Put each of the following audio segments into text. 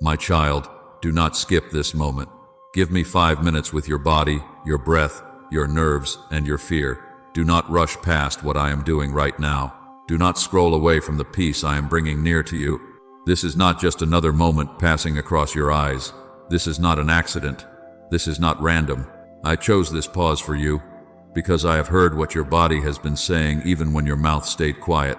My child, do not skip this moment. Give me 5 minutes with your body, your breath, your nerves, and your fear. Do not rush past what I am doing right now. Do not scroll away from the peace I am bringing near to you. This is not just another moment passing across your eyes. This is not an accident. This is not random. I chose this pause for you because I have heard what your body has been saying even when your mouth stayed quiet.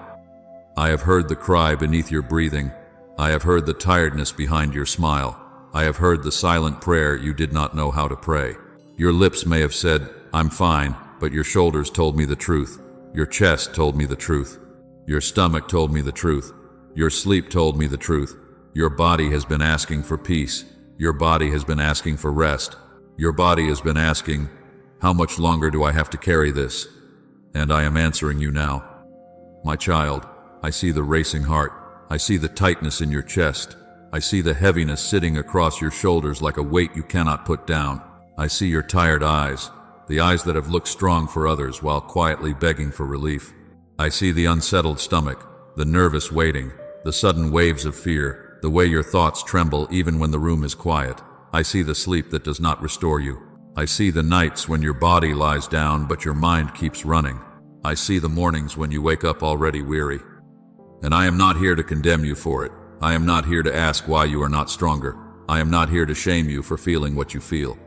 I have heard the cry beneath your breathing. I have heard the tiredness behind your smile. I have heard the silent prayer you did not know how to pray. Your lips may have said, "I'm fine," but your shoulders told me the truth. Your chest told me the truth. Your stomach told me the truth. Your sleep told me the truth. Your body has been asking for peace. Your body has been asking for rest. Your body has been asking, "How much longer do I have to carry this?" And I am answering you now. My child, I see the racing heart. I see the tightness in your chest. I see the heaviness sitting across your shoulders like a weight you cannot put down. I see your tired eyes, the eyes that have looked strong for others while quietly begging for relief. I see the unsettled stomach, the nervous waiting, the sudden waves of fear, the way your thoughts tremble even when the room is quiet. I see the sleep that does not restore you. I see the nights when your body lies down but your mind keeps running. I see the mornings when you wake up already weary. And I am not here to condemn you for it. I am not here to ask why you are not stronger. I am not here to shame you for feeling what you feel.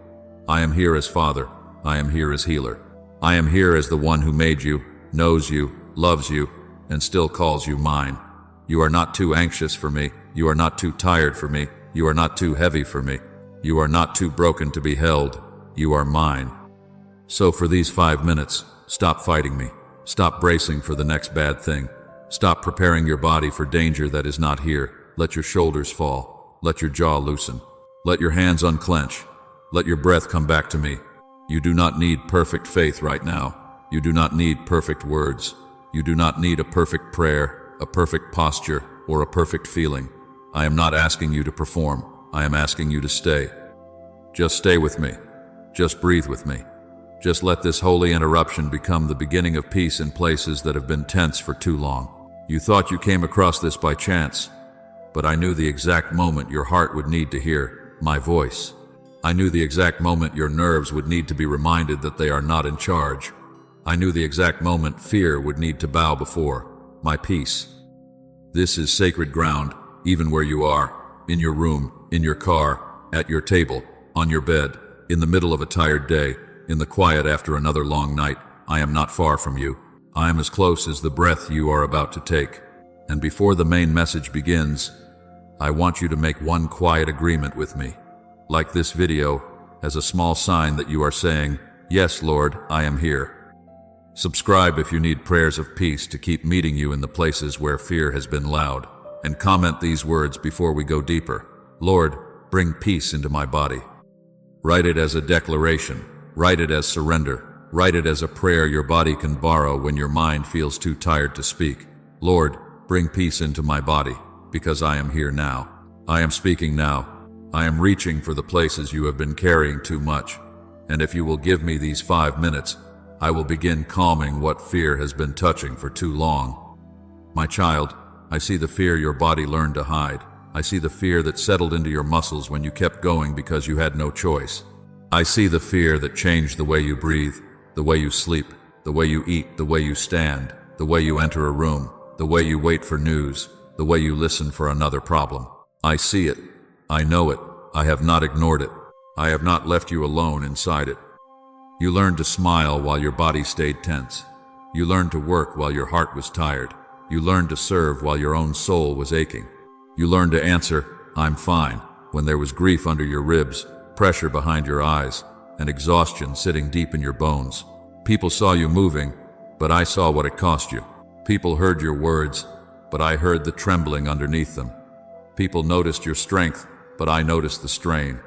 I am here as Father. I am here as healer. I am here as the one who made you, knows you, loves you, and still calls you mine. You are not too anxious for me. You are not too tired for me. You are not too heavy for me. You are not too broken to be held. You are mine. So for these 5 minutes, stop fighting me. Stop bracing for the next bad thing. Stop preparing your body for danger that is not here. Let your shoulders fall. Let your jaw loosen. Let your hands unclench. Let your breath come back to me. You do not need perfect faith right now. You do not need perfect words. You do not need a perfect prayer, a perfect posture, or a perfect feeling. I am not asking you to perform. I am asking you to stay. Just stay with me. Just breathe with me. Just let this holy interruption become the beginning of peace in places that have been tense for too long. You thought you came across this by chance, but I knew the exact moment your heart would need to hear my voice. I knew the exact moment your nerves would need to be reminded that they are not in charge. I knew the exact moment fear would need to bow before my peace. This is sacred ground, even where you are, in your room, in your car, at your table, on your bed, in the middle of a tired day, in the quiet after another long night. I am not far from you. I am as close as the breath you are about to take. And before the main message begins, I want you to make one quiet agreement with me, like this video, as a small sign that you are saying, "Yes, Lord, I am here." Subscribe if you need prayers of peace to keep meeting you in the places where fear has been loud. And comment these words before we go deeper. Lord, bring peace into my body. Write it as a declaration. Write it as surrender. Write it as a prayer your body can borrow when your mind feels too tired to speak. Lord, bring peace into my body, because I am here now. I am speaking now. I am reaching for the places you have been carrying too much. And if you will give me these 5 minutes, I will begin calming what fear has been touching for too long. My child, I see the fear your body learned to hide. I see the fear that settled into your muscles when you kept going because you had no choice. I see the fear that changed the way you breathe, the way you sleep, the way you eat, the way you stand, the way you enter a room, the way you wait for news, the way you listen for another problem. I see it. I know it. I have not ignored it. I have not left you alone inside it. You learned to smile while your body stayed tense. You learned to work while your heart was tired. You learned to serve while your own soul was aching. You learned to answer, "I'm fine," when there was grief under your ribs, pressure behind your eyes, and exhaustion sitting deep in your bones. People saw you moving, but I saw what it cost you. People heard your words, but I heard the trembling underneath them. People noticed your strength, but I noticed the strain.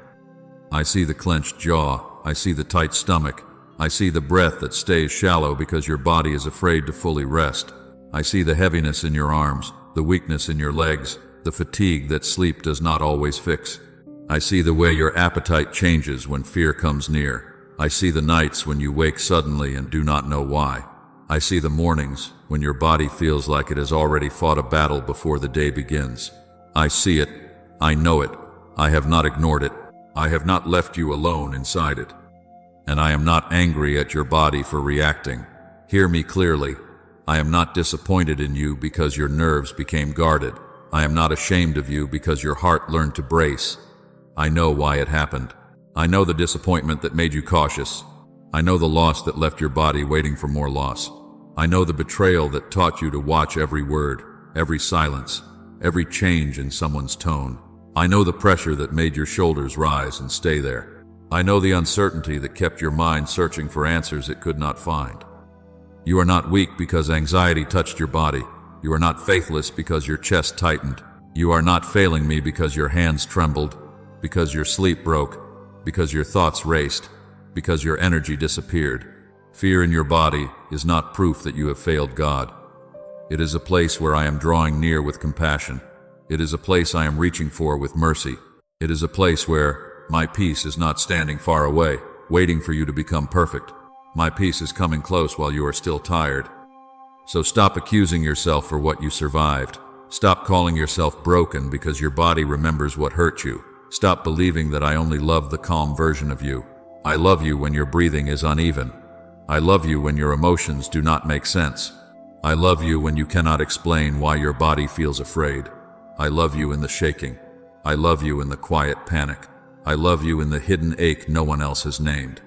I see the clenched jaw. I see the tight stomach. I see the breath that stays shallow because your body is afraid to fully rest. I see the heaviness in your arms, the weakness in your legs, the fatigue that sleep does not always fix. I see the way your appetite changes when fear comes near. I see the nights when you wake suddenly and do not know why. I see the mornings when your body feels like it has already fought a battle before the day begins. I see it. I know it. I have not ignored it. I have not left you alone inside it. And I am not angry at your body for reacting. Hear me clearly. I am not disappointed in you because your nerves became guarded. I am not ashamed of you because your heart learned to brace. I know why it happened. I know the disappointment that made you cautious. I know the loss that left your body waiting for more loss. I know the betrayal that taught you to watch every word, every silence, every change in someone's tone. I know the pressure that made your shoulders rise and stay there. I know the uncertainty that kept your mind searching for answers it could not find. You are not weak because anxiety touched your body. You are not faithless because your chest tightened. You are not failing me because your hands trembled, because your sleep broke, because your thoughts raced, because your energy disappeared. Fear in your body is not proof that you have failed God. It is a place where I am drawing near with compassion. It is a place I am reaching for with mercy. It is a place where my peace is not standing far away, waiting for you to become perfect. My peace is coming close while you are still tired. So stop accusing yourself for what you survived. Stop calling yourself broken because your body remembers what hurt you. Stop believing that I only love the calm version of you. I love you when your breathing is uneven. I love you when your emotions do not make sense. I love you when you cannot explain why your body feels afraid. I love you in the shaking. I love you in the quiet panic. I love you in the hidden ache no one else has named.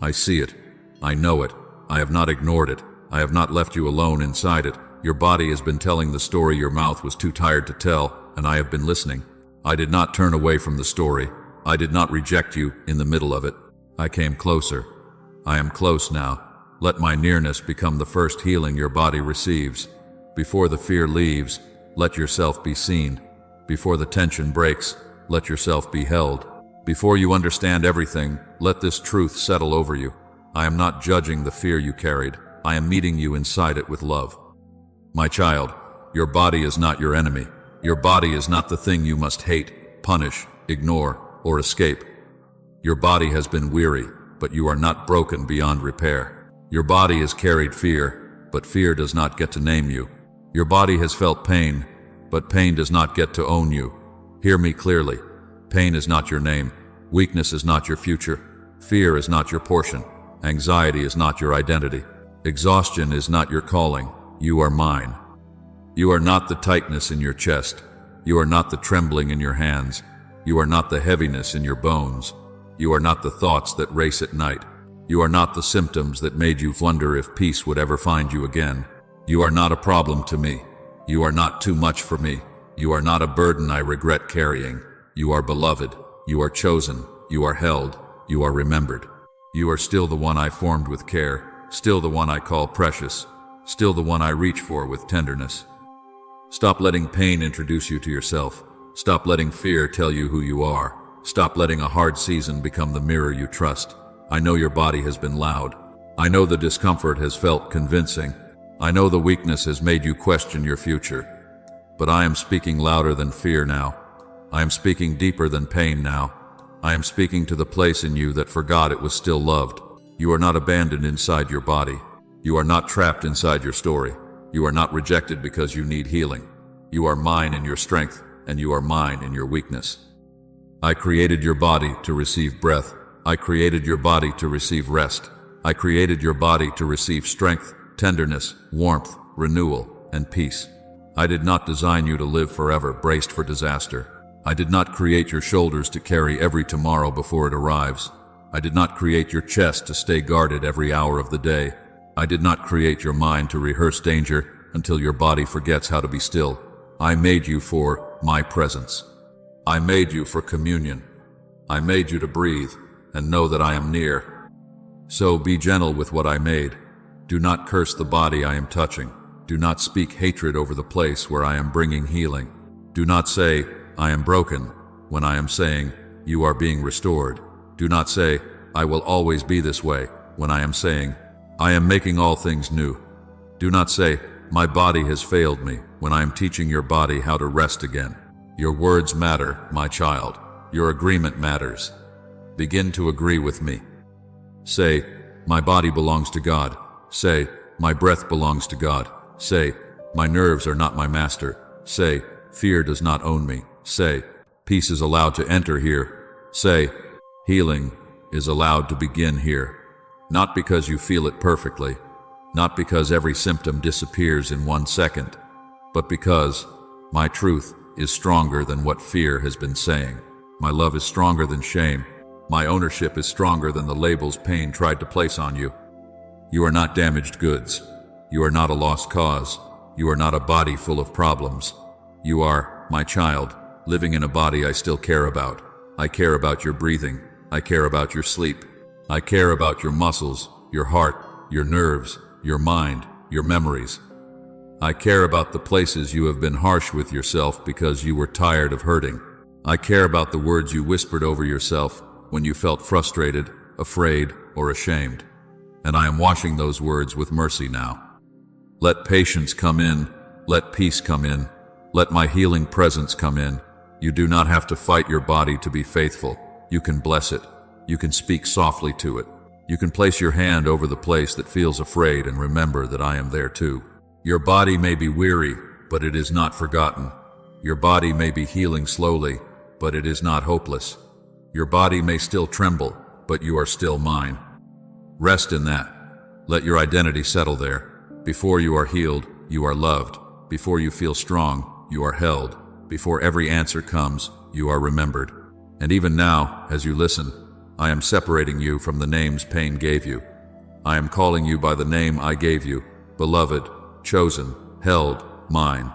I see it. I know it. I have not ignored it. I have not left you alone inside it. Your body has been telling the story your mouth was too tired to tell, and I have been listening. I did not turn away from the story. I did not reject you in the middle of it. I came closer. I am close now. Let my nearness become the first healing your body receives. Before the fear leaves, let yourself be seen. Before the tension breaks, let yourself be held. Before you understand everything, let this truth settle over you. I am not judging the fear you carried. I am meeting you inside it with love. My child, your body is not your enemy. Your body is not the thing you must hate, punish, ignore, or escape. Your body has been weary, but you are not broken beyond repair. Your body has carried fear, but fear does not get to name you. Your body has felt pain, but pain does not get to own you. Hear me clearly. Pain is not your name. Weakness is not your future. Fear is not your portion. Anxiety is not your identity. Exhaustion is not your calling. You are mine. You are not the tightness in your chest. You are not the trembling in your hands. You are not the heaviness in your bones. You are not the thoughts that race at night. You are not the symptoms that made you wonder if peace would ever find you again. You are not a problem to me. You are not too much for me. You are not a burden I regret carrying. You are beloved. You are chosen. You are held. You are remembered. You are still the one I formed with care, still the one I call precious, still the one I reach for with tenderness. Stop letting pain introduce you to yourself. Stop letting fear tell you who you are. Stop letting a hard season become the mirror you trust. I know your body has been loud. I know the discomfort has felt convincing. I know the weakness has made you question your future. But I am speaking louder than fear now. I am speaking deeper than pain now. I am speaking to the place in you that forgot it was still loved. You are not abandoned inside your body. You are not trapped inside your story. You are not rejected because you need healing. You are mine in your strength, and you are mine in your weakness. I created your body to receive breath. I created your body to receive rest. I created your body to receive strength, tenderness, warmth, renewal, and peace. I did not design you to live forever braced for disaster. I did not create your shoulders to carry every tomorrow before it arrives. I did not create your chest to stay guarded every hour of the day. I did not create your mind to rehearse danger until your body forgets how to be still. I made you for my presence. I made you for communion. I made you to breathe and know that I am near. So be gentle with what I made. Do not curse the body I am touching. Do not speak hatred over the place where I am bringing healing. Do not say, I am broken, when I am saying, you are being restored. Do not say, I will always be this way, when I am saying, I am making all things new. Do not say, my body has failed me, when I am teaching your body how to rest again. Your words matter, my child. Your agreement matters. Begin to agree with me. Say, my body belongs to God. Say, my breath belongs to God. Say, my nerves are not my master. Say, fear does not own me. Say, Peace is allowed to enter here. Say, healing is allowed to begin here. Not because you feel it perfectly, not because every symptom disappears in 1 second, but because my truth is stronger than what fear has been saying. My love is stronger than shame. My ownership is stronger than the labels pain tried to place on you. You are not damaged goods. You are not a lost cause. You are not a body full of problems. You are, my child, living in a body I still care about. I care about your breathing. I care about your sleep. I care about your muscles, your heart, your nerves, your mind, your memories. I care about the places you have been harsh with yourself because you were tired of hurting. I care about the words you whispered over yourself when you felt frustrated, afraid, or ashamed. And I am washing those words with mercy now. Let patience come in. Let peace come in. Let my healing presence come in. You do not have to fight your body to be faithful. You can bless it. You can speak softly to it. You can place your hand over the place that feels afraid and remember that I am there too. Your body may be weary, but it is not forgotten. Your body may be healing slowly, but it is not hopeless. Your body may still tremble, but you are still mine. Rest in that. Let your identity settle there. Before you are healed, you are loved. Before you feel strong, you are held. Before every answer comes, you are remembered. And even now, as you listen, I am separating you from the names pain gave you. I am calling you by the name I gave you, beloved, chosen, held, mine.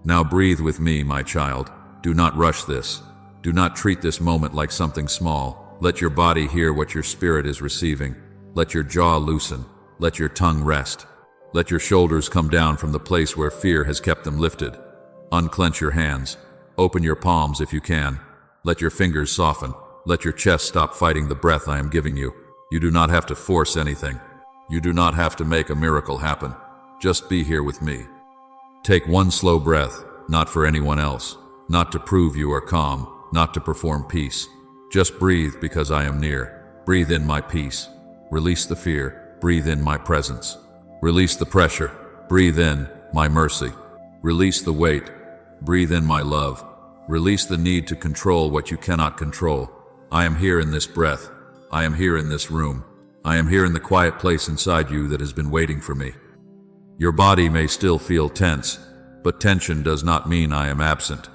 Now breathe with me, my child. Do not rush this. Do not treat this moment like something small. Let your body hear what your spirit is receiving. Let your jaw loosen. Let your tongue rest. Let your shoulders come down from the place where fear has kept them lifted. Unclench your hands. Open your palms if you can. Let your fingers soften. Let your chest stop fighting the breath I am giving you. You do not have to force anything. You do not have to make a miracle happen. Just be here with me. Take one slow breath, not for anyone else, not to prove you are calm, not to perform peace. Just breathe because I am near. Breathe in my peace. Release the fear. Breathe in my presence. Release the pressure. Breathe in my mercy. Release the weight. Breathe in my love. Release the need to control what you cannot control. I am here in this breath. I am here in this room. I am here in the quiet place inside you that has been waiting for me. Your body may still feel tense, but tension does not mean I am absent.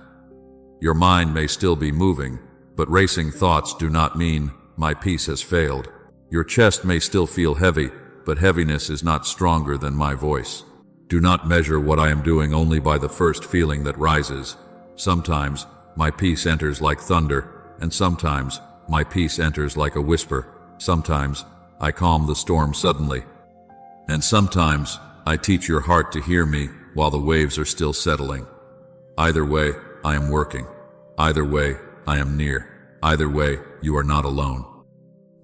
Your mind may still be moving, but racing thoughts do not mean my peace has failed. Your chest may still feel heavy, but heaviness is not stronger than my voice. Do not measure what I am doing only by the first feeling that rises. Sometimes my peace enters like thunder, and sometimes my peace enters like a whisper. Sometimes I calm the storm suddenly. And sometimes I teach your heart to hear me while the waves are still settling. Either way, I am working. Either way, I am near. Either way, you are not alone.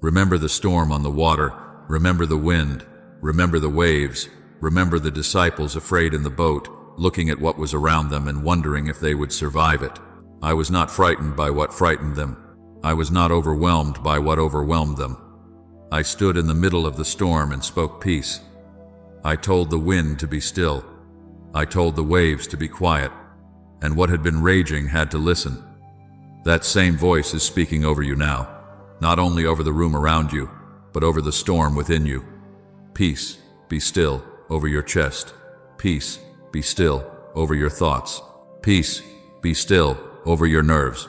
Remember the storm on the water. Remember the wind. Remember the waves. Remember the disciples afraid in the boat, looking at what was around them and wondering if they would survive it. I was not frightened by what frightened them. I was not overwhelmed by what overwhelmed them. I stood in the middle of the storm and spoke peace. I told the wind to be still. I told the waves to be quiet. And what had been raging had to listen. That same voice is speaking over you now, not only over the room around you, but over the storm within you. Peace, be still over your chest. Peace, be still over your thoughts. Peace, be still over your nerves.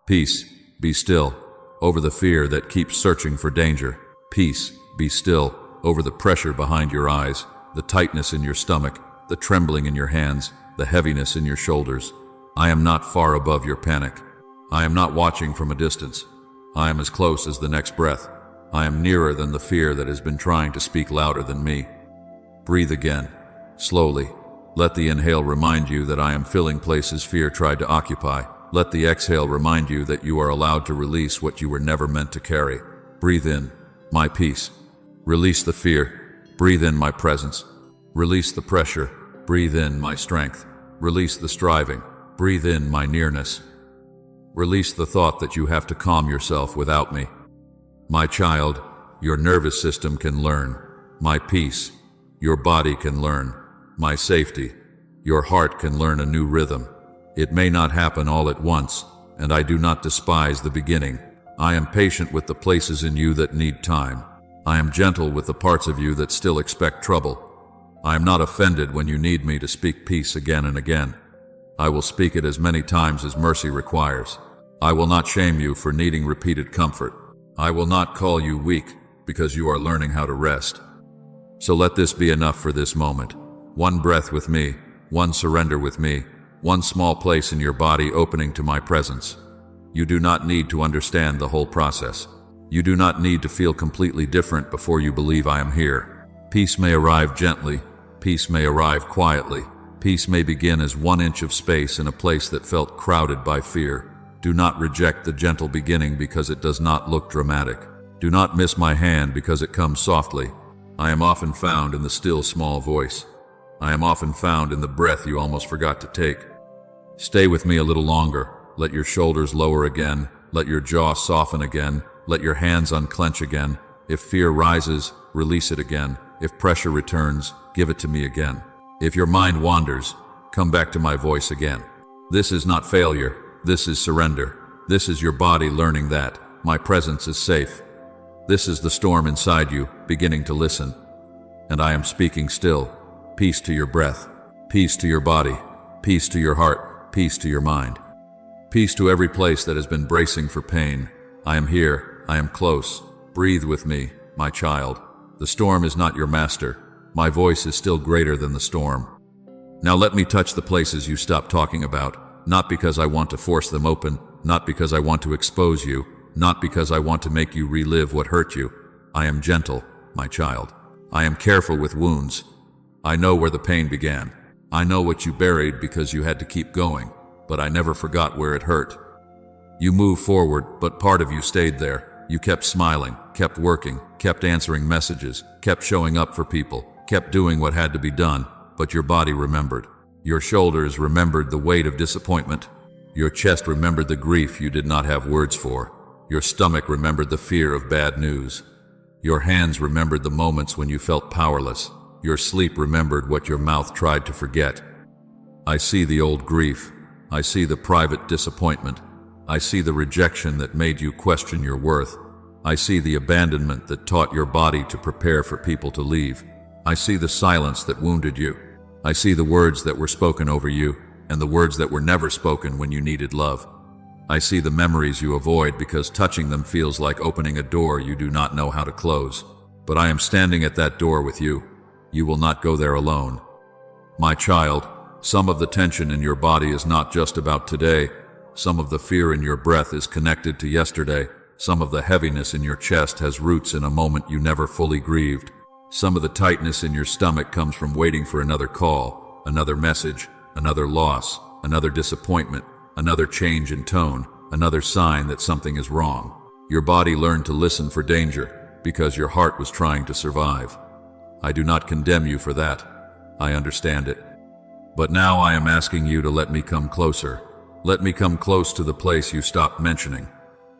Peace, be still over the fear that keeps searching for danger. Peace, be still over the pressure behind your eyes, the tightness in your stomach, the trembling in your hands, the heaviness in your shoulders. I am not far above your panic. I am not watching from a distance. I am as close as the next breath. I am nearer than the fear that has been trying to speak louder than me. Breathe again, slowly. Let the inhale remind you that I am filling places fear tried to occupy. Let the exhale remind you that you are allowed to release what you were never meant to carry. Breathe in my peace. Release the fear. Breathe in my presence. Release the pressure. Breathe in my strength. Release the striving. Breathe in my nearness. Release the thought that you have to calm yourself without me. My child, your nervous system can learn. My peace. Your body can learn. My safety. Your heart can learn a new rhythm. It may not happen all at once, and I do not despise the beginning. I am patient with the places in you that need time. I am gentle with the parts of you that still expect trouble. I am not offended when you need me to speak peace again and again. I will speak it as many times as mercy requires. I will not shame you for needing repeated comfort. I will not call you weak because you are learning how to rest. So let this be enough for this moment. One breath with me, one surrender with me, one small place in your body opening to my presence. You do not need to understand the whole process. You do not need to feel completely different before you believe I am here. Peace may arrive gently. Peace may arrive quietly. Peace may begin as 1 inch of space in a place that felt crowded by fear. Do not reject the gentle beginning because it does not look dramatic. Do not miss my hand because it comes softly. I am often found in the still small voice. I am often found in the breath you almost forgot to take. Stay with me a little longer. Let your shoulders lower again. Let your jaw soften again. Let your hands unclench again. If fear rises, release it again. If pressure returns, give it to me again. If your mind wanders, come back to my voice again. This is not failure. This is surrender. This is your body learning that my presence is safe. This is the storm inside you beginning to listen. And I am speaking still. Peace to your breath. Peace to your body. Peace to your heart. Peace to your mind. Peace to every place that has been bracing for pain. I am here. I am close. Breathe with me, my child. The storm is not your master. My voice is still greater than the storm. Now let me touch the places you stopped talking about, not because I want to force them open, not because I want to expose you, not because I want to make you relive what hurt you. I am gentle, my child. I am careful with wounds. I know where the pain began. I know what you buried because you had to keep going, but I never forgot where it hurt. You moved forward, but part of you stayed there. You kept smiling, kept working, kept answering messages, kept showing up for people, kept doing what had to be done, but your body remembered. Your shoulders remembered the weight of disappointment. Your chest remembered the grief you did not have words for. Your stomach remembered the fear of bad news. Your hands remembered the moments when you felt powerless. Your sleep remembered what your mouth tried to forget. I see the old grief. I see the private disappointment. I see the rejection that made you question your worth. I see the abandonment that taught your body to prepare for people to leave. I see the silence that wounded you. I see the words that were spoken over you, and the words that were never spoken when you needed love. I see the memories you avoid because touching them feels like opening a door you do not know how to close. But I am standing at that door with you. You will not go there alone. My child, some of the tension in your body is not just about today. Some of the fear in your breath is connected to yesterday. Some of the heaviness in your chest has roots in a moment you never fully grieved. Some of the tightness in your stomach comes from waiting for another call, another message, another loss, another disappointment, another change in tone, another sign that something is wrong. Your body learned to listen for danger because your heart was trying to survive. I do not condemn you for that. I understand it. But now I am asking you to let me come closer. Let me come close to the place you stopped mentioning.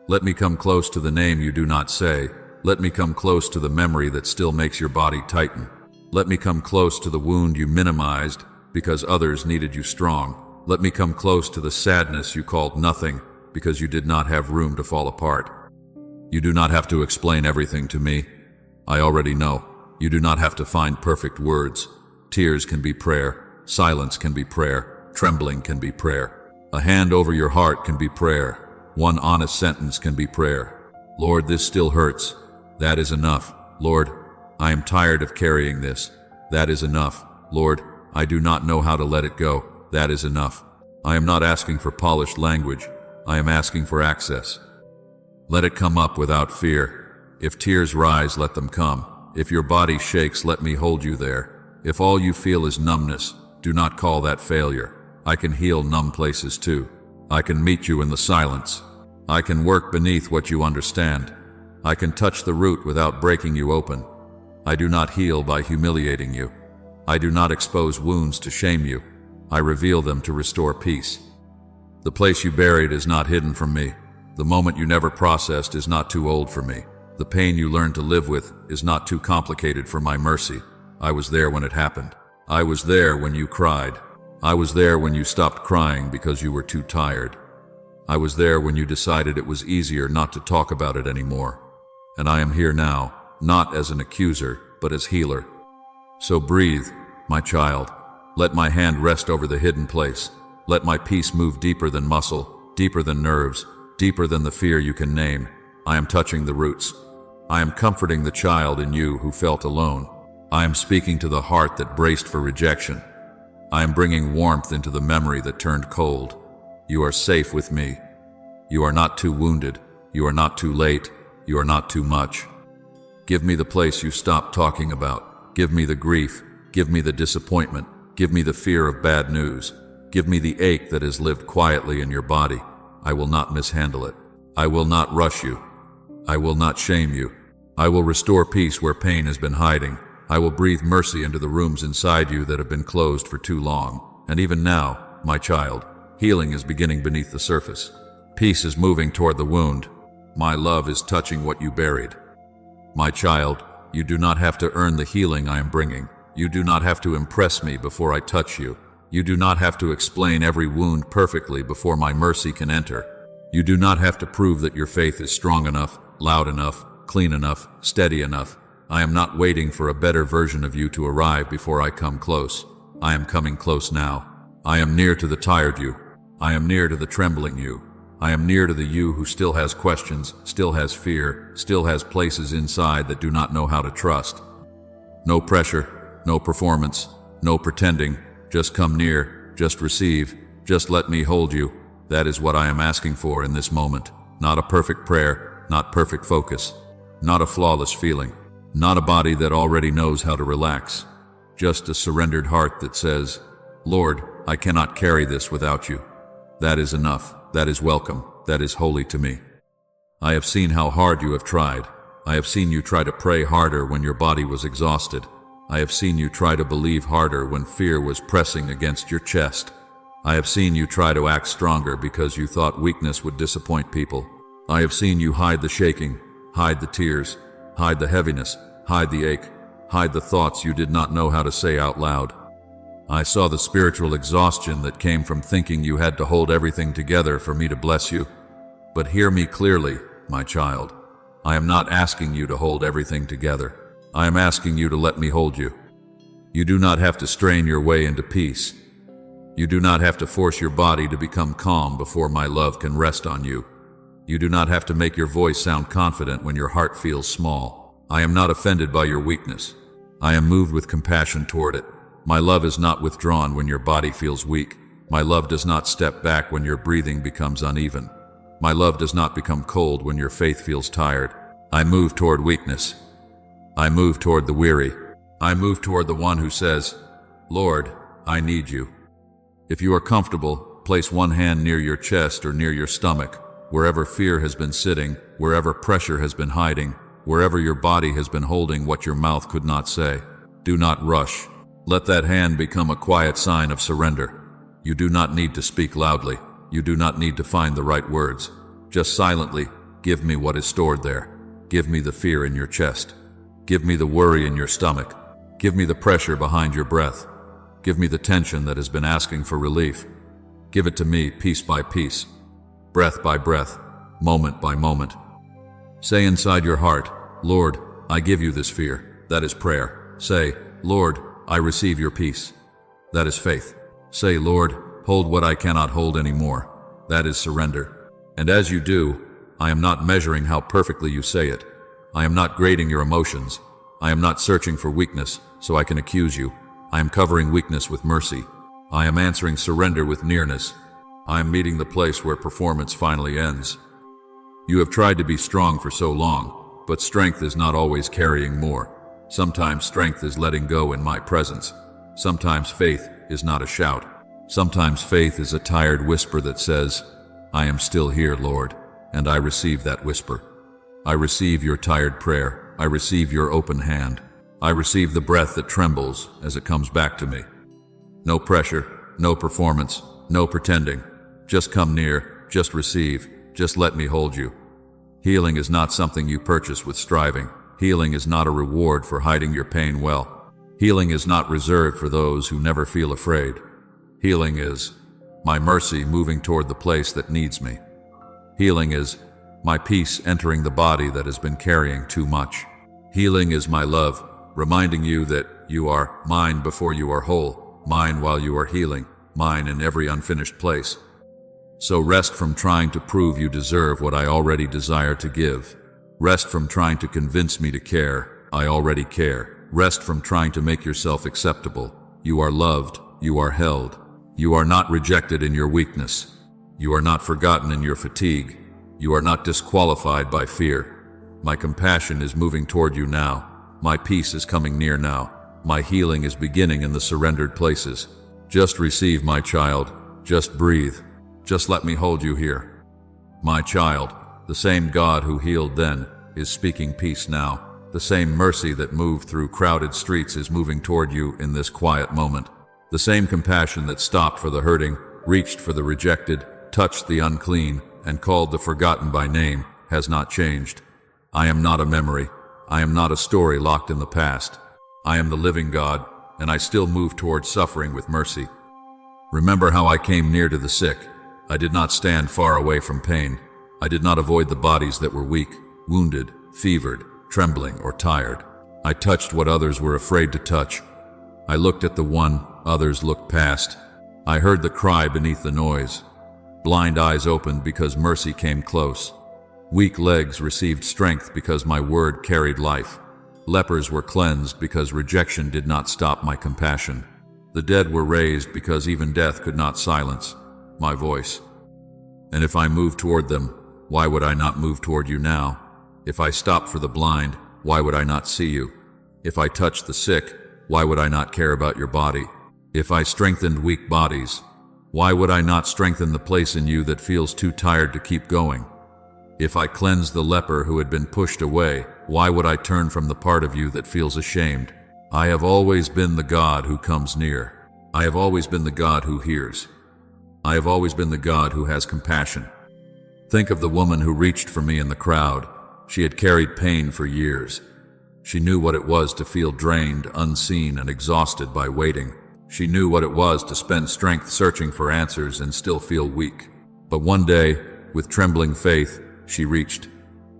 Let me come close to the name you do not say. Let me come close to the memory that still makes your body tighten. Let me come close to the wound you minimized because others needed you strong. Let me come close to the sadness you called nothing because you did not have room to fall apart. You do not have to explain everything to me. I already know. You do not have to find perfect words. Tears can be prayer. Silence can be prayer. Trembling can be prayer. A hand over your heart can be prayer. One honest sentence can be prayer. Lord, this still hurts. That is enough. Lord, I am tired of carrying this. That is enough. Lord, I do not know how to let it go. That is enough. I am not asking for polished language. I am asking for access. Let it come up without fear. If tears rise, let them come. If your body shakes, let me hold you there. If all you feel is numbness, do not call that failure. I can heal numb places too. I can meet you in the silence. I can work beneath what you understand. I can touch the root without breaking you open. I do not heal by humiliating you. I do not expose wounds to shame you. I reveal them to restore peace. The place you buried is not hidden from me. The moment you never processed is not too old for me. The pain you learned to live with is not too complicated for my mercy. I was there when it happened. I was there when you cried. I was there when you stopped crying because you were too tired. I was there when you decided it was easier not to talk about it anymore. And I am here now, not as an accuser, but as healer. So breathe, my child. Let my hand rest over the hidden place. Let my peace move deeper than muscle, deeper than nerves, deeper than the fear you can name. I am touching the roots. I am comforting the child in you who felt alone. I am speaking to the heart that braced for rejection. I am bringing warmth into the memory that turned cold. You are safe with me. You are not too wounded. You are not too late. You are not too much. Give me the place you stopped talking about. Give me the grief. Give me the disappointment. Give me the fear of bad news. Give me the ache that has lived quietly in your body. I will not mishandle it. I will not rush you. I will not shame you. I will restore peace where pain has been hiding. I will breathe mercy into the rooms inside you that have been closed for too long. And even now, my child, healing is beginning beneath the surface. Peace is moving toward the wound. My love is touching what you buried. My child, you do not have to earn the healing I am bringing. You do not have to impress me before I touch you. You do not have to explain every wound perfectly before my mercy can enter. You do not have to prove that your faith is strong enough, loud enough, clean enough, steady enough. I am not waiting for a better version of you to arrive before I come close. I am coming close now. I am near to the tired you. I am near to the trembling you. I am near to the you who still has questions, still has fear, still has places inside that do not know how to trust. No pressure, no performance, no pretending. Just come near, just receive, just let me hold you. That is what I am asking for in this moment. Not a perfect prayer, not perfect focus, not a flawless feeling. Not a body that already knows how to relax. Just a surrendered heart that says, Lord, I cannot carry this without you. That is enough. That is welcome. That is holy to me. I have seen how hard you have tried. I have seen you try to pray harder when your body was exhausted. I have seen you try to believe harder when fear was pressing against your chest. I have seen you try to act stronger because you thought weakness would disappoint people. I have seen you hide the shaking, hide the tears, hide the heaviness, hide the ache, hide the thoughts you did not know how to say out loud. I saw the spiritual exhaustion that came from thinking you had to hold everything together for me to bless you. But hear me clearly, my child. I am not asking you to hold everything together. I am asking you to let me hold you. You do not have to strain your way into peace. You do not have to force your body to become calm before my love can rest on you. You do not have to make your voice sound confident when your heart feels small. I am not offended by your weakness. I am moved with compassion toward it. My love is not withdrawn when your body feels weak. My love does not step back when your breathing becomes uneven. My love does not become cold when your faith feels tired. I move toward weakness. I move toward the weary. I move toward the one who says, Lord, I need you. If you are comfortable, place one hand near your chest or near your stomach, wherever fear has been sitting, wherever pressure has been hiding, wherever your body has been holding what your mouth could not say. Do not rush. Let that hand become a quiet sign of surrender. You do not need to speak loudly. You do not need to find the right words. Just silently, give me what is stored there. Give me the fear in your chest. Give me the worry in your stomach. Give me the pressure behind your breath. Give me the tension that has been asking for relief. Give it to me piece by piece, breath by breath, moment by moment. Say inside your heart, Lord, I give you this fear. That is prayer. Say, Lord, I receive your peace. That is faith. Say, Lord, hold what I cannot hold anymore. That is surrender. And as you do, I am not measuring how perfectly you say it. I am not grading your emotions. I am not searching for weakness so I can accuse you. I am covering weakness with mercy. I am answering surrender with nearness. I am meeting the place where performance finally ends. You have tried to be strong for so long, but strength is not always carrying more. Sometimes strength is letting go in my presence. Sometimes faith is not a shout. Sometimes faith is a tired whisper that says, I am still here, Lord, and I receive that whisper. I receive your tired prayer. I receive your open hand. I receive the breath that trembles as it comes back to me. No pressure, no performance, no pretending. Just come near, just receive, just let me hold you. Healing is not something you purchase with striving. Healing is not a reward for hiding your pain well. Healing is not reserved for those who never feel afraid. Healing is my mercy moving toward the place that needs me. Healing is my peace entering the body that has been carrying too much. Healing is my love, reminding you that you are mine before you are whole, mine while you are healing, mine in every unfinished place. So rest from trying to prove you deserve what I already desire to give. Rest from trying to convince me to care. I already care. Rest from trying to make yourself acceptable. You are loved. You are held. You are not rejected in your weakness. You are not forgotten in your fatigue. You are not disqualified by fear. My compassion is moving toward you now. My peace is coming near now. My healing is beginning in the surrendered places. Just receive, my child. Just breathe. Just let me hold you here. My child, the same God who healed then is speaking peace now. The same mercy that moved through crowded streets is moving toward you in this quiet moment. The same compassion that stopped for the hurting, reached for the rejected, touched the unclean, and called the forgotten by name has not changed. I am not a memory. I am not a story locked in the past. I am the living God, and I still move towards suffering with mercy. Remember how I came near to the sick. I did not stand far away from pain. I did not avoid the bodies that were weak, wounded, fevered, trembling, or tired. I touched what others were afraid to touch. I looked at the one others looked past. I heard the cry beneath the noise. Blind eyes opened because mercy came close. Weak legs received strength because my word carried life. Lepers were cleansed because rejection did not stop my compassion. The dead were raised because even death could not silence my voice. And if I moved toward them, why would I not move toward you now? If I stopped for the blind, why would I not see you? If I touched the sick, why would I not care about your body? If I strengthened weak bodies, why would I not strengthen the place in you that feels too tired to keep going? If I cleansed the leper who had been pushed away, why would I turn from the part of you that feels ashamed? I have always been the God who comes near. I have always been the God who hears. I have always been the God who has compassion. Think of the woman who reached for me in the crowd. She had carried pain for years. She knew what it was to feel drained, unseen, and exhausted by waiting. She knew what it was to spend strength searching for answers and still feel weak. But one day, with trembling faith, she reached.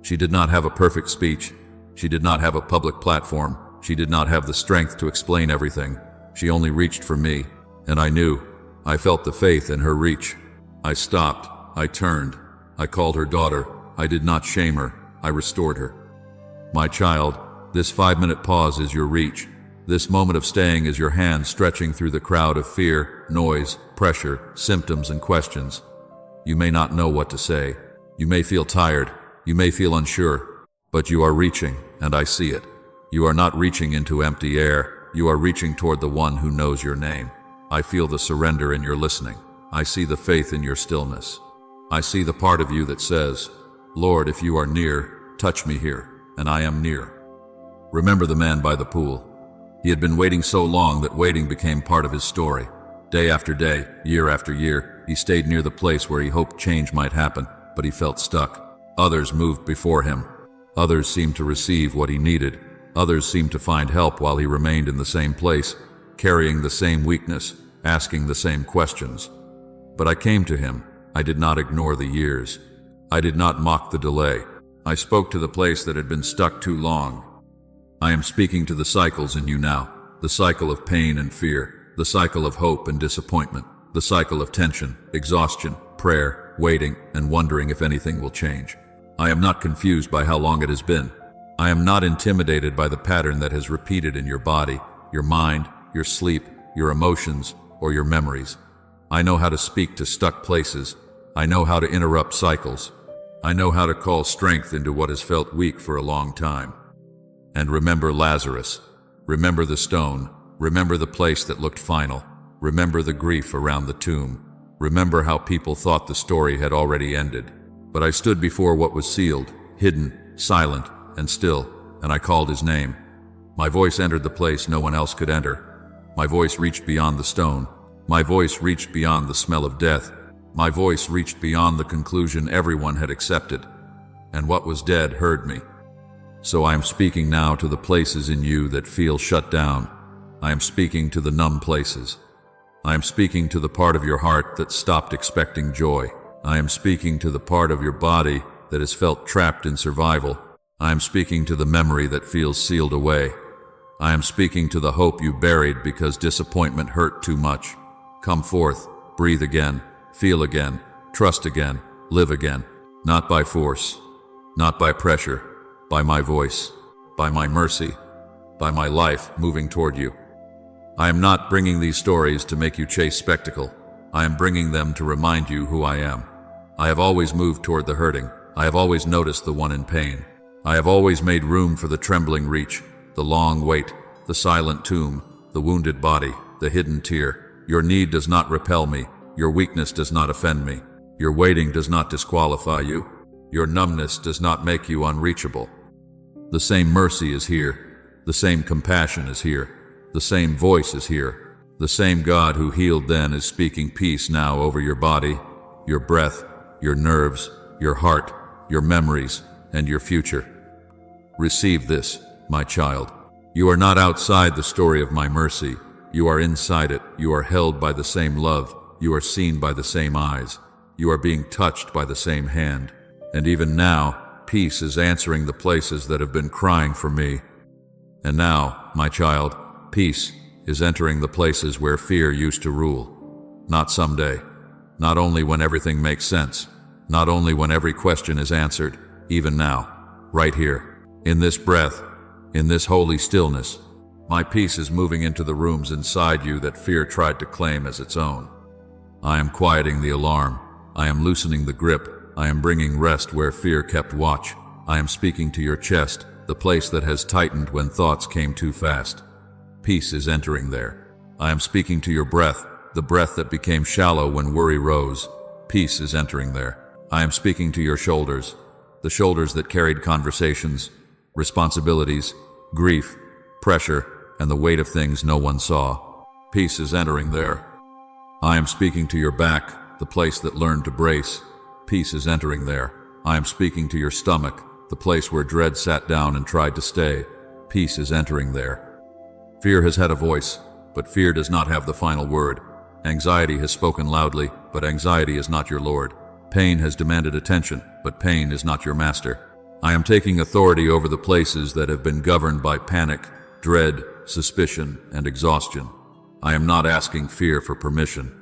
She did not have a perfect speech. She did not have a public platform. She did not have the strength to explain everything. She only reached for me, and I knew. I felt the faith in her reach. I stopped. I turned. I called her daughter. I did not shame her. I restored her. My child, this 5-minute pause is your reach. This moment of staying is your hand stretching through the crowd of fear, noise, pressure, symptoms, and questions. You may not know what to say. You may feel tired. You may feel unsure. But you are reaching, and I see it. You are not reaching into empty air. You are reaching toward the one who knows your name. I feel the surrender in your listening. I see the faith in your stillness. I see the part of you that says, Lord, if you are near, touch me here, and I am near. Remember the man by the pool. He had been waiting so long that waiting became part of his story. Day after day, year after year, he stayed near the place where he hoped change might happen, but he felt stuck. Others moved before him. Others seemed to receive what he needed. Others seemed to find help while he remained in the same place, carrying the same weakness, asking the same questions. But I came to him. I did not ignore the years. I did not mock the delay. I spoke to the place that had been stuck too long. I am speaking to the cycles in you now, the cycle of pain and fear, the cycle of hope and disappointment, the cycle of tension, exhaustion, prayer, waiting, and wondering if anything will change. I am not confused by how long it has been. I am not intimidated by the pattern that has repeated in your body, your mind, your sleep, your emotions, or your memories. I know how to speak to stuck places. I know how to interrupt cycles. I know how to call strength into what has felt weak for a long time. And remember Lazarus. Remember the stone. Remember the place that looked final. Remember the grief around the tomb. Remember how people thought the story had already ended. But I stood before what was sealed, hidden, silent, and still, and I called his name. My voice entered the place no one else could enter. My voice reached beyond the stone. My voice reached beyond the smell of death. My voice reached beyond the conclusion everyone had accepted. And what was dead heard me. So I am speaking now to the places in you that feel shut down. I am speaking to the numb places. I am speaking to the part of your heart that stopped expecting joy. I am speaking to the part of your body that has felt trapped in survival. I am speaking to the memory that feels sealed away. I am speaking to the hope you buried because disappointment hurt too much. Come forth, breathe again, feel again, trust again, live again. Not by force, not by pressure, by my voice, by my mercy, by my life moving toward you. I am not bringing these stories to make you chase spectacle. I am bringing them to remind you who I am. I have always moved toward the hurting. I have always noticed the one in pain. I have always made room for the trembling reach, the long wait, the silent tomb, the wounded body, the hidden tear. Your need does not repel me. Your weakness does not offend me. Your waiting does not disqualify you. Your numbness does not make you unreachable. The same mercy is here. The same compassion is here. The same voice is here. The same God who healed then is speaking peace now over your body, your breath, your nerves, your heart, your memories, and your future. Receive this, my child. You are not outside the story of my mercy. You are inside it. You are held by the same love. You are seen by the same eyes. You are being touched by the same hand. And even now, peace is answering the places that have been crying for me. And now, my child, peace is entering the places where fear used to rule. Not someday. Not only when everything makes sense. Not only when every question is answered. Even now, right here. In this breath, in this holy stillness, my peace is moving into the rooms inside you that fear tried to claim as its own. I am quieting the alarm. I am loosening the grip. I am bringing rest where fear kept watch. I am speaking to your chest, the place that has tightened when thoughts came too fast. Peace is entering there. I am speaking to your breath, the breath that became shallow when worry rose. Peace is entering there. I am speaking to your shoulders, the shoulders that carried conversations, responsibilities, grief, pressure, and the weight of things no one saw. Peace is entering there. I am speaking to your back, the place that learned to brace. Peace is entering there. I am speaking to your stomach, the place where dread sat down and tried to stay. Peace is entering there. Fear has had a voice, but fear does not have the final word. Anxiety has spoken loudly, but anxiety is not your lord. Pain has demanded attention, but pain is not your master. I am taking authority over the places that have been governed by panic, dread, suspicion, and exhaustion. I am not asking fear for permission.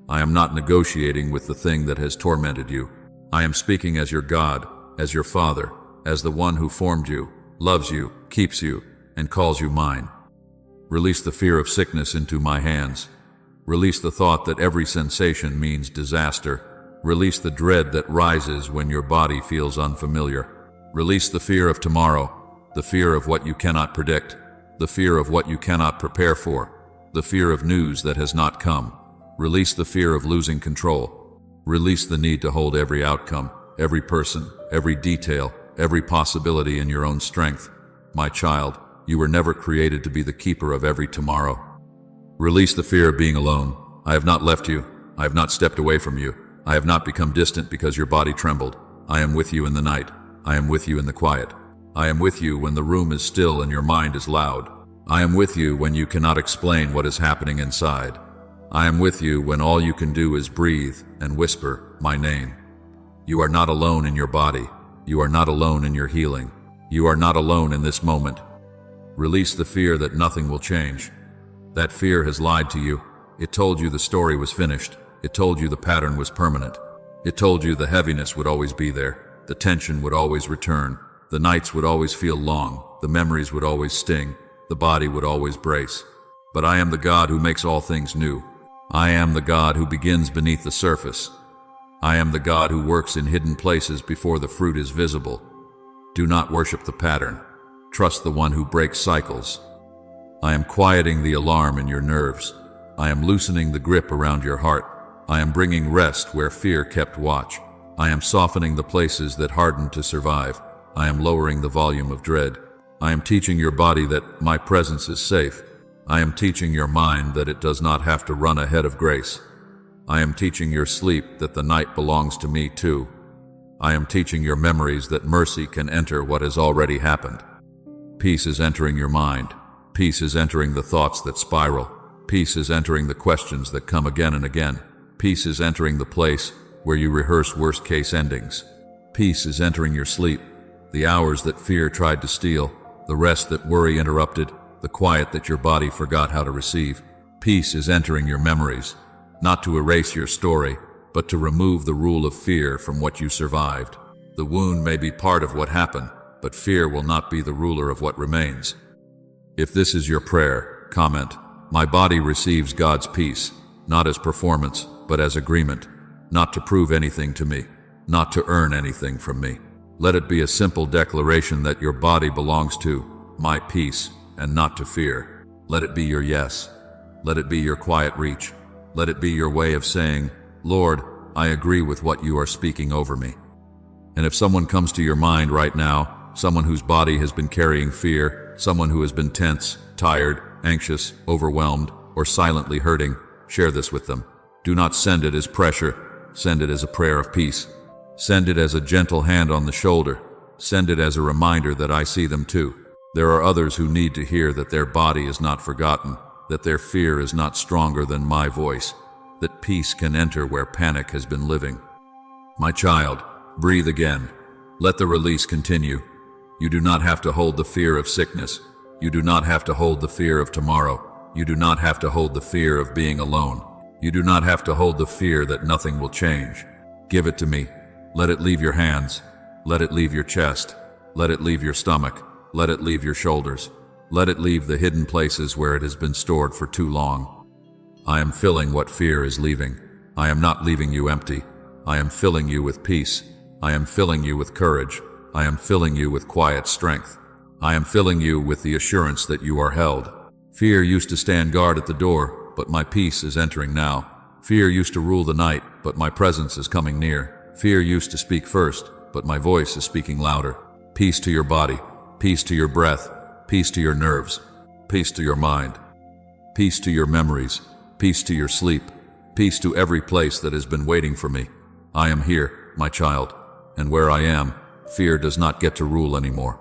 I am not negotiating with the thing that has tormented you. I am speaking as your God, as your Father, as the one who formed you, loves you, keeps you, and calls you mine. Release the fear of sickness into my hands. Release the thought that every sensation means disaster. Release the dread that rises when your body feels unfamiliar. Release the fear of tomorrow, the fear of what you cannot predict, the fear of what you cannot prepare for, the fear of news that has not come. Release the fear of losing control. Release the need to hold every outcome, every person, every detail, every possibility in your own strength. My child, you were never created to be the keeper of every tomorrow. Release the fear of being alone. I have not left you. I have not stepped away from you. I have not become distant because your body trembled. I am with you in the night. I am with you in the quiet. I am with you when the room is still and your mind is loud. I am with you when you cannot explain what is happening inside. I am with you when all you can do is breathe and whisper my name. You are not alone in your body. You are not alone in your healing. You are not alone in this moment. Release the fear that nothing will change. That fear has lied to you. It told you the story was finished. It told you the pattern was permanent. It told you the heaviness would always be there. The tension would always return. The nights would always feel long. The memories would always sting. The body would always brace. But I am the God who makes all things new. I am the God who begins beneath the surface. I am the God who works in hidden places before the fruit is visible. Do not worship the pattern. Trust the one who breaks cycles. I am quieting the alarm in your nerves. I am loosening the grip around your heart. I am bringing rest where fear kept watch. I am softening the places that hardened to survive. I am lowering the volume of dread. I am teaching your body that my presence is safe. I am teaching your mind that it does not have to run ahead of grace. I am teaching your sleep that the night belongs to me too. I am teaching your memories that mercy can enter what has already happened. Peace is entering your mind. Peace is entering the thoughts that spiral. Peace is entering the questions that come again and again. Peace is entering the place where you rehearse worst-case endings. Peace is entering your sleep, the hours that fear tried to steal, the rest that worry interrupted, the quiet that your body forgot how to receive. Peace is entering your memories, not to erase your story, but to remove the rule of fear from what you survived. The wound may be part of what happened, but fear will not be the ruler of what remains. If this is your prayer, comment, "My body receives God's peace, not as performance, but as agreement, not to prove anything to me, not to earn anything from me." Let it be a simple declaration that your body belongs to my peace and not to fear. Let it be your yes. Let it be your quiet reach. Let it be your way of saying, "Lord, I agree with what you are speaking over me." And if someone comes to your mind right now, someone whose body has been carrying fear, someone who has been tense, tired, anxious, overwhelmed, or silently hurting, share this with them. Do not send it as pressure. Send it as a prayer of peace. Send it as a gentle hand on the shoulder. Send it as a reminder that I see them too. There are others who need to hear that their body is not forgotten, that their fear is not stronger than my voice, that peace can enter where panic has been living. My child, breathe again. Let the release continue. You do not have to hold the fear of sickness. You do not have to hold the fear of tomorrow. You do not have to hold the fear of being alone. You do not have to hold the fear that nothing will change. Give it to me. Let it leave your hands. Let it leave your chest. Let it leave your stomach. Let it leave your shoulders. Let it leave the hidden places where it has been stored for too long. I am filling what fear is leaving. I am not leaving you empty. I am filling you with peace. I am filling you with courage. I am filling you with quiet strength. I am filling you with the assurance that you are held. Fear used to stand guard at the door, but my peace is entering now. Fear used to rule the night, but my presence is coming near. Fear used to speak first, but my voice is speaking louder. Peace to your body, peace to your breath, peace to your nerves, peace to your mind, peace to your memories, peace to your sleep, peace to every place that has been waiting for me. I am here, my child, and where I am, fear does not get to rule anymore.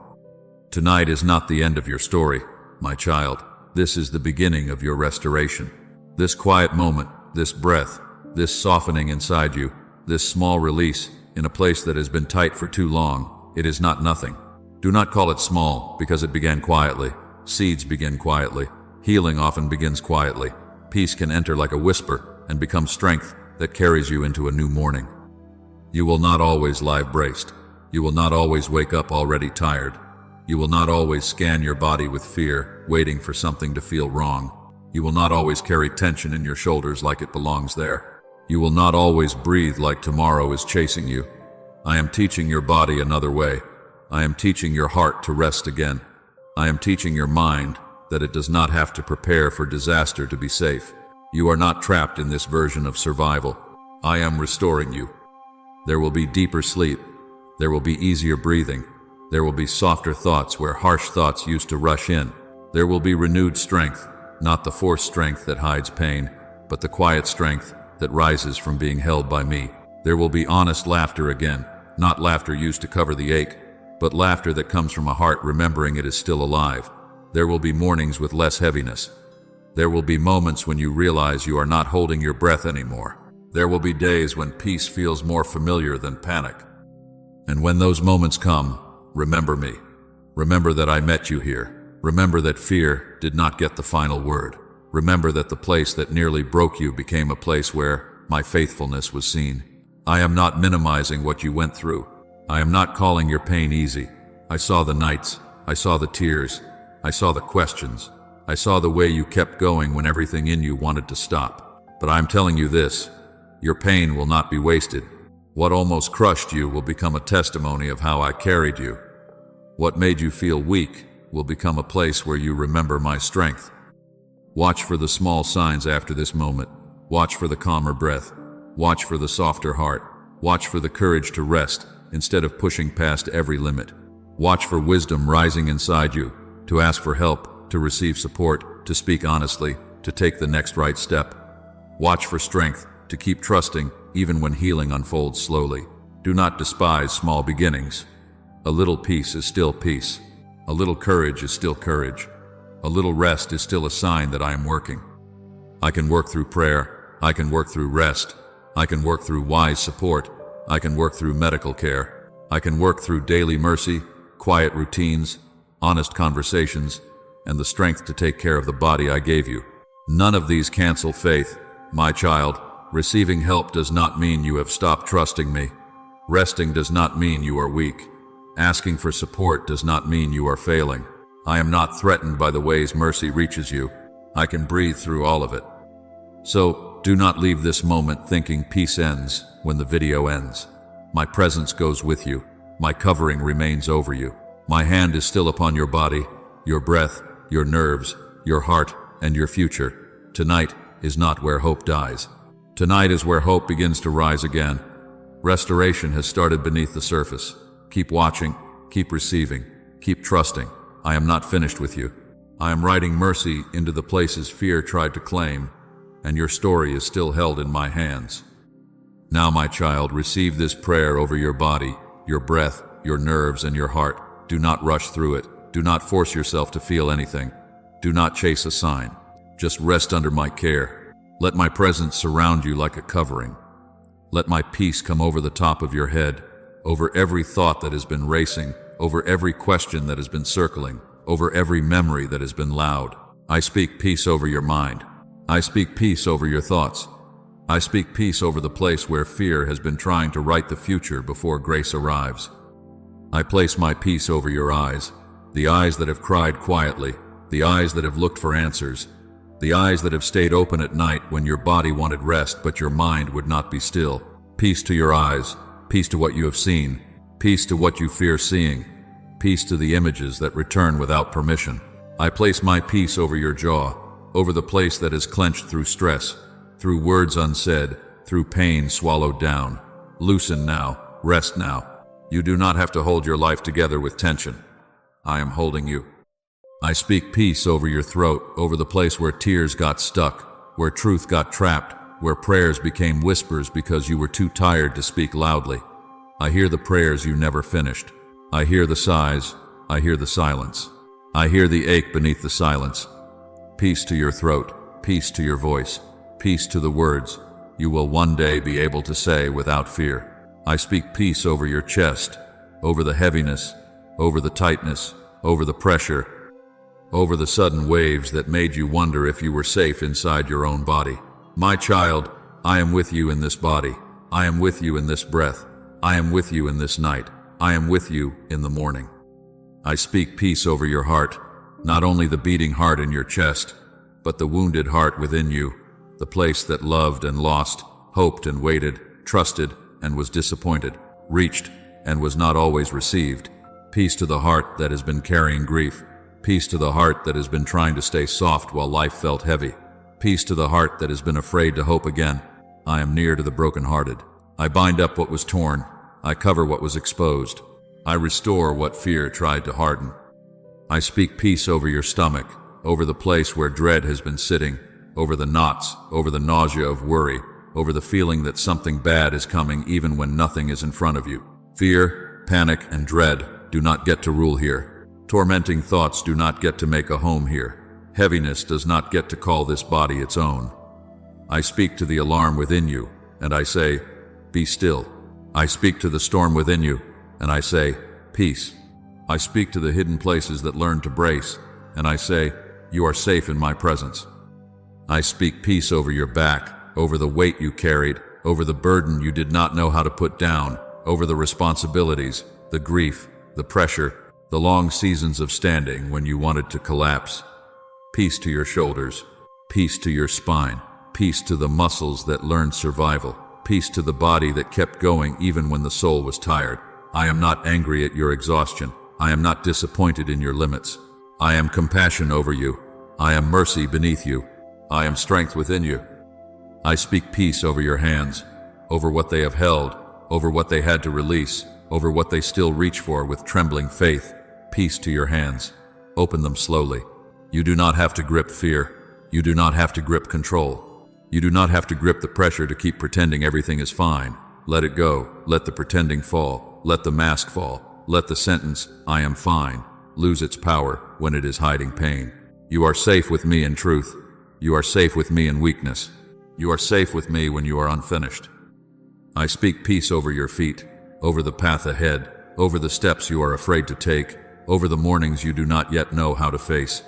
Tonight is not the end of your story, my child. This is the beginning of your restoration. This quiet moment, this breath, this softening inside you, this small release in a place that has been tight for too long, it is not nothing. Do not call it small, because it began quietly. Seeds begin quietly. Healing often begins quietly. Peace can enter like a whisper and become strength that carries you into a new morning. You will not always lie braced. You will not always wake up already tired. You will not always scan your body with fear, waiting for something to feel wrong. You will not always carry tension in your shoulders like it belongs there. You will not always breathe like tomorrow is chasing you. I am teaching your body another way. I am teaching your heart to rest again. I am teaching your mind that it does not have to prepare for disaster to be safe. You are not trapped in this version of survival. I am restoring you. There will be deeper sleep. There will be easier breathing. There will be softer thoughts where harsh thoughts used to rush in. There will be renewed strength, not the forced strength that hides pain, but the quiet strength that rises from being held by me. There will be honest laughter again, not laughter used to cover the ache, but laughter that comes from a heart remembering it is still alive. There will be mornings with less heaviness. There will be moments when you realize you are not holding your breath anymore. There will be days when peace feels more familiar than panic. And when those moments come, remember me. Remember that I met you here. Remember that fear did not get the final word. Remember that the place that nearly broke you became a place where my faithfulness was seen. I am not minimizing what you went through. I am not calling your pain easy. I saw the nights. I saw the tears. I saw the questions. I saw the way you kept going when everything in you wanted to stop. But I'm telling you this, your pain will not be wasted. What almost crushed you will become a testimony of how I carried you. What made you feel weak will become a place where you remember my strength. Watch for the small signs after this moment. Watch for the calmer breath. Watch for the softer heart. Watch for the courage to rest instead of pushing past every limit. Watch for wisdom rising inside you, to ask for help, to receive support, to speak honestly, to take the next right step. Watch for strength, to keep trusting even when healing unfolds slowly. Do not despise small beginnings. A little peace is still peace. A little courage is still courage. A little rest is still a sign that I am working. I can work through prayer. I can work through rest. I can work through wise support. I can work through medical care. I can work through daily mercy, quiet routines, honest conversations, and the strength to take care of the body I gave you. None of these cancel faith, my child. Receiving help does not mean you have stopped trusting me. Resting does not mean you are weak. Asking for support does not mean you are failing. I am not threatened by the ways mercy reaches you. I can breathe through all of it. So, do not leave this moment thinking peace ends when the video ends. My presence goes with you. My covering remains over you. My hand is still upon your body, your breath, your nerves, your heart, and your future. Tonight is not where hope dies. Tonight is where hope begins to rise again. Restoration has started beneath the surface. Keep watching, keep receiving, keep trusting. I am not finished with you. I am writing mercy into the places fear tried to claim, and your story is still held in my hands. Now, my child, receive this prayer over your body, your breath, your nerves, and your heart. Do not rush through it. Do not force yourself to feel anything. Do not chase a sign. Just rest under my care. Let my presence surround you like a covering. Let my peace come over the top of your head, over every thought that has been racing, over every question that has been circling, over every memory that has been loud. I speak peace over your mind. I speak peace over your thoughts. I speak peace over the place where fear has been trying to write the future before grace arrives. I place my peace over your eyes, the eyes that have cried quietly, the eyes that have looked for answers, the eyes that have stayed open at night when your body wanted rest but your mind would not be still. Peace to your eyes, peace to what you have seen, peace to what you fear seeing, peace to the images that return without permission. I place my peace over your jaw, over the place that is clenched through stress, through words unsaid, through pain swallowed down. Loosen now, rest now. You do not have to hold your life together with tension. I am holding you. I speak peace over your throat, over the place where tears got stuck, where truth got trapped, where prayers became whispers because you were too tired to speak loudly. I hear the prayers you never finished. I hear the sighs. I hear the silence. I hear the ache beneath the silence. Peace to your throat, peace to your voice, peace to the words you will one day be able to say without fear. I speak peace over your chest, over the heaviness, over the tightness, over the pressure, over the sudden waves that made you wonder if you were safe inside your own body. My child, I am with you in this body. I am with you in this breath. I am with you in this night. I am with you in the morning. I speak peace over your heart, not only the beating heart in your chest, but the wounded heart within you, the place that loved and lost, hoped and waited, trusted and was disappointed, reached and was not always received. Peace to the heart that has been carrying grief. Peace to the heart that has been trying to stay soft while life felt heavy. Peace to the heart that has been afraid to hope again. I am near to the brokenhearted. I bind up what was torn. I cover what was exposed. I restore what fear tried to harden. I speak peace over your stomach, over the place where dread has been sitting, over the knots, over the nausea of worry, over the feeling that something bad is coming even when nothing is in front of you. Fear, panic, and dread do not get to rule here. Tormenting thoughts do not get to make a home here. Heaviness does not get to call this body its own. I speak to the alarm within you, and I say, be still. I speak to the storm within you, and I say, peace. I speak to the hidden places that learn to brace, and I say, you are safe in my presence. I speak peace over your back, over the weight you carried, over the burden you did not know how to put down, over the responsibilities, the grief, the pressure, the long seasons of standing when you wanted to collapse. Peace to your shoulders, peace to your spine, peace to the muscles that learned survival, peace to the body that kept going even when the soul was tired. I am not angry at your exhaustion. I am not disappointed in your limits. I am compassion over you. I am mercy beneath you. I am strength within you. I speak peace over your hands, over what they have held, over what they had to release, over what they still reach for with trembling faith. Peace to your hands. Open them slowly. You do not have to grip fear. You do not have to grip control. You do not have to grip the pressure to keep pretending everything is fine. Let it go. Let the pretending fall. Let the mask fall. Let the sentence, I am fine, lose its power when it is hiding pain. You are safe with me in truth. You are safe with me in weakness. You are safe with me when you are unfinished. I speak peace over your feet, over the path ahead, over the steps you are afraid to take, over the mornings you do not yet know how to face.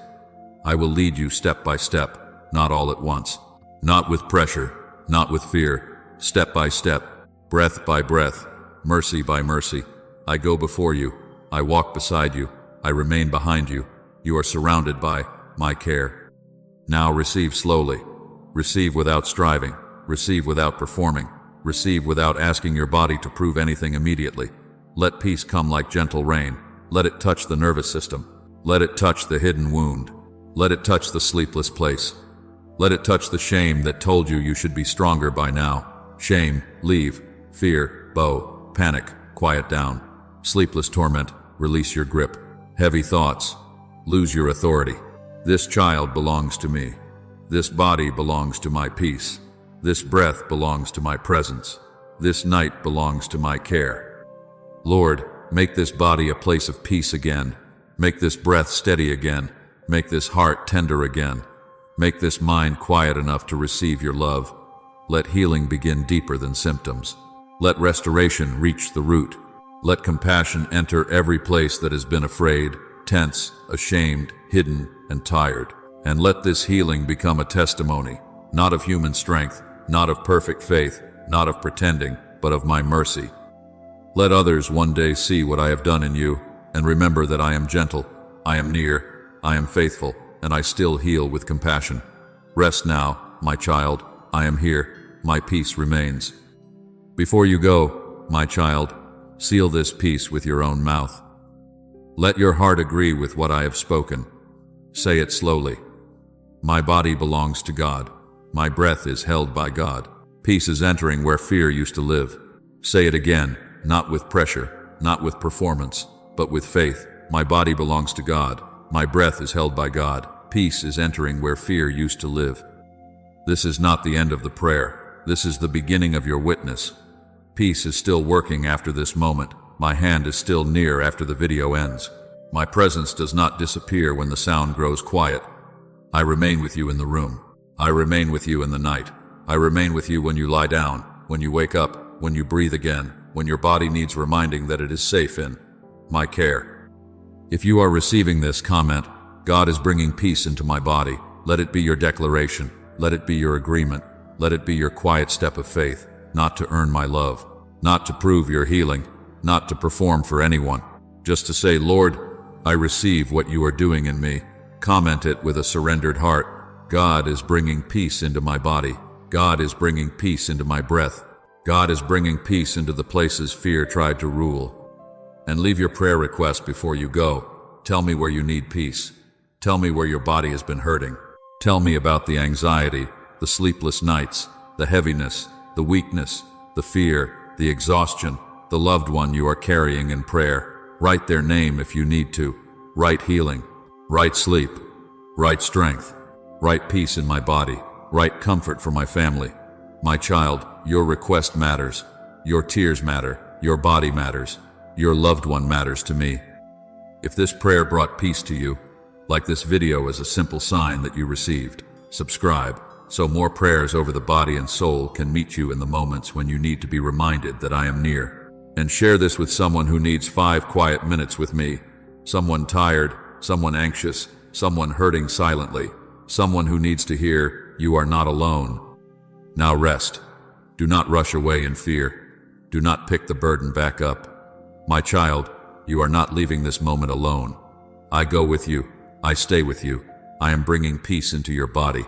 I will lead you step by step, not all at once, not with pressure, not with fear, step by step, breath by breath, mercy by mercy. I go before you, I walk beside you, I remain behind you. You are surrounded by my care. Now receive slowly, receive without striving, receive without performing, receive without asking your body to prove anything immediately. Let peace come like gentle rain. Let it touch the nervous system. Let it touch the hidden wound. Let it touch the sleepless place. Let it touch the shame that told you should be stronger by now. Shame, leave. Fear, bow. Panic, quiet down. Sleepless torment, release your grip. Heavy thoughts, lose your authority. This child belongs to me. This body belongs to my peace. This breath belongs to my presence. This night belongs to my care. Lord, make this body a place of peace again. Make this breath steady again. Make this heart tender again. Make this mind quiet enough to receive your love. Let healing begin deeper than symptoms. Let restoration reach the root. Let compassion enter every place that has been afraid, tense, ashamed, hidden, and tired. And let this healing become a testimony, not of human strength, not of perfect faith, not of pretending, but of my mercy. Let others one day see what I have done in you, and remember that I am gentle, I am near, I am faithful, and I still heal with compassion. Rest now, my child, I am here, my peace remains. Before you go, my child, seal this peace with your own mouth. Let your heart agree with what I have spoken. Say it slowly. My body belongs to God. My breath is held by God. Peace is entering where fear used to live. Say it again, not with pressure, not with performance, but with faith. My body belongs to God. My breath is held by God. Peace is entering where fear used to live. This is not the end of the prayer. This is the beginning of your witness. Peace is still working after this moment. My hand is still near after the video ends. My presence does not disappear when the sound grows quiet. I remain with you in the room. I remain with you in the night. I remain with you when you lie down, when you wake up, when you breathe again, when your body needs reminding that it is safe in my care. If you are receiving this comment, God is bringing peace into my body. Let it be your declaration. Let it be your agreement. Let it be your quiet step of faith, not to earn my love, not to prove your healing, not to perform for anyone, just to say, Lord, I receive what you are doing in me. Comment it with a surrendered heart. God is bringing peace into my body. God is bringing peace into my breath. God is bringing peace into the places fear tried to rule. And leave your prayer request before you go. Tell me where you need peace. Tell me where your body has been hurting. Tell me about the anxiety, the sleepless nights, the heaviness, the weakness, the fear, the exhaustion, the loved one you are carrying in prayer. Write their name if you need to. Write healing. Write sleep. Write strength. Write peace in my body. Write comfort for my family. My child, your request matters. Your tears matter. Your body matters. Your loved one matters to me. If this prayer brought peace to you, like this video as a simple sign that you received, subscribe so more prayers over the body and soul can meet you in the moments when you need to be reminded that I am near. And share this with someone who needs 5 quiet minutes with me. Someone tired, someone anxious, someone hurting silently, someone who needs to hear, you are not alone. Now rest. Do not rush away in fear. Do not pick the burden back up. My child, you are not leaving this moment alone. I go with you. I stay with you. I am bringing peace into your body.